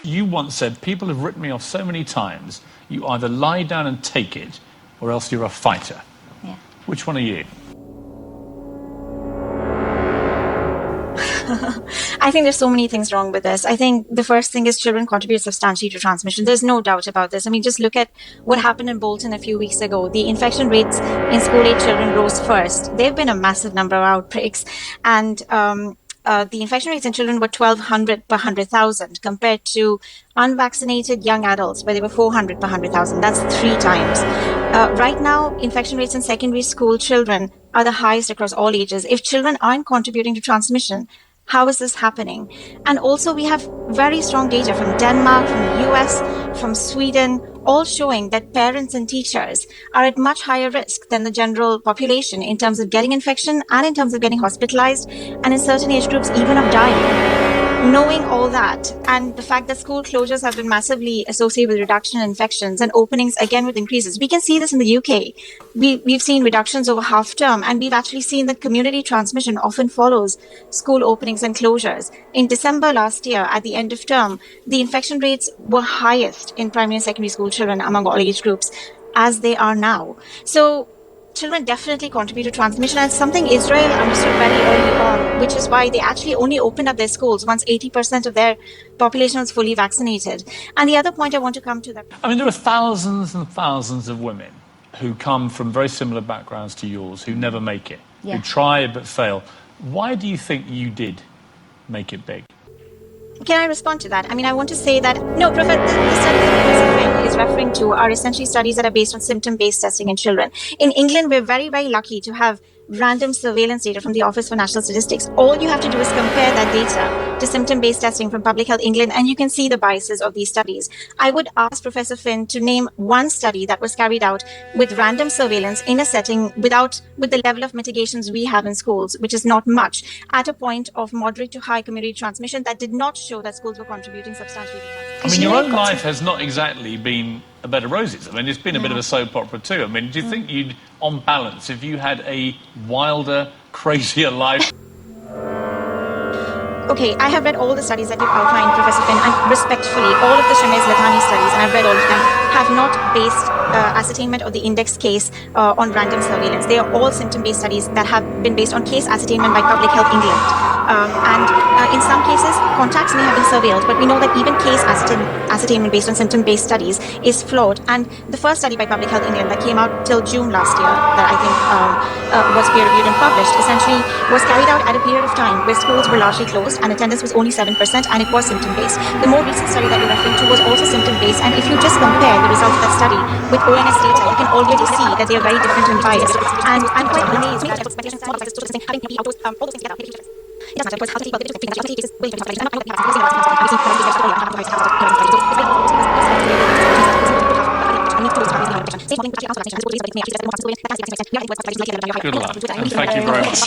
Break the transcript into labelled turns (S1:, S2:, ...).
S1: you once said, people have written me off so many times, you either lie down and take it, or else you're a fighter.
S2: Yeah.
S1: Which one are you?
S2: I think there's so many things wrong with this. I think the first thing is children contribute substantially to transmission. There's no doubt about this. I mean, just look at what happened in Bolton a few weeks ago. The infection rates in school-age children rose first. There have been a massive number of outbreaks, and the infection rates in children were 1,200 per 100,000 compared to unvaccinated young adults where they were 400 per 100,000. That's 3 times. Right now, infection rates in secondary school children are the highest across all ages. If children aren't contributing to transmission, how is this happening? And also, we have very strong data from Denmark, from the US, from Sweden, all showing that parents and teachers are at much higher risk than the general population in terms of getting infection and in terms of getting hospitalized, and in certain age groups, even of dying. Knowing all that, and the fact that school closures have been massively associated with reduction in infections and openings again with increases. We can see this in the UK. We've seen reductions over half term, and we've actually seen that community transmission often follows school openings and closures. In December last year, at the end of term, the infection rates were highest in primary and secondary school children among all age groups, as they are now. So children definitely contribute to transmission, and something Israel understood very early on, which is why they actually only opened up their schools once 80% of their population was fully vaccinated. And the other point I want to come to that.
S1: I mean, there are thousands and thousands of women who come from very similar backgrounds to yours who never make it, who try but fail. Why do you think you did make it big?
S2: Can I respond to that? I mean, I want to say that, no, Professor, the studies that Professor Finn is referring to are essentially studies that are based on symptom-based testing in children. In England, we're very, very lucky to have random surveillance data from the Office for National Statistics. All you have to do is compare that data to symptom-based testing from Public Health England, and you can see the biases of these studies. I would ask Professor Finn to name one study that was carried out with random surveillance in a setting with the level of mitigations we have in schools, which is not much, at a point of moderate to high community transmission that did not show that schools were contributing substantially.
S1: I mean, your own life has not exactly been a bed of roses. I mean, it's been a bit of a soap opera too. I mean, do you think you'd, on balance, if you had a wilder, crazier life?
S2: Okay, I have read all the studies that you've outlined, Professor Finn, and respectfully, all of the Shemes-Lathani studies, and I've read all of them, have not based ascertainment of the index case on random surveillance. They are all symptom-based studies that have been based on case ascertainment by Public Health England. In some cases, contacts may have been surveilled, but we know that even case ascertainment based on symptom-based studies is flawed. And the first study by Public Health England that came out till June last year, that I think was peer-reviewed and published, essentially was carried out at a period of time where schools were largely closed and attendance was only 7%, and it was symptom-based. The more recent study that you're referring to was also symptom-based, and if you just compare the results of that study with ONS data, you can already see that they are very different and biased. And I'm quite amazed that expectations and having all those things together. It doesn't matter, of course, how to speak about the difference between the willing to participate. I'm not going to
S1: Good luck, and thank you very much.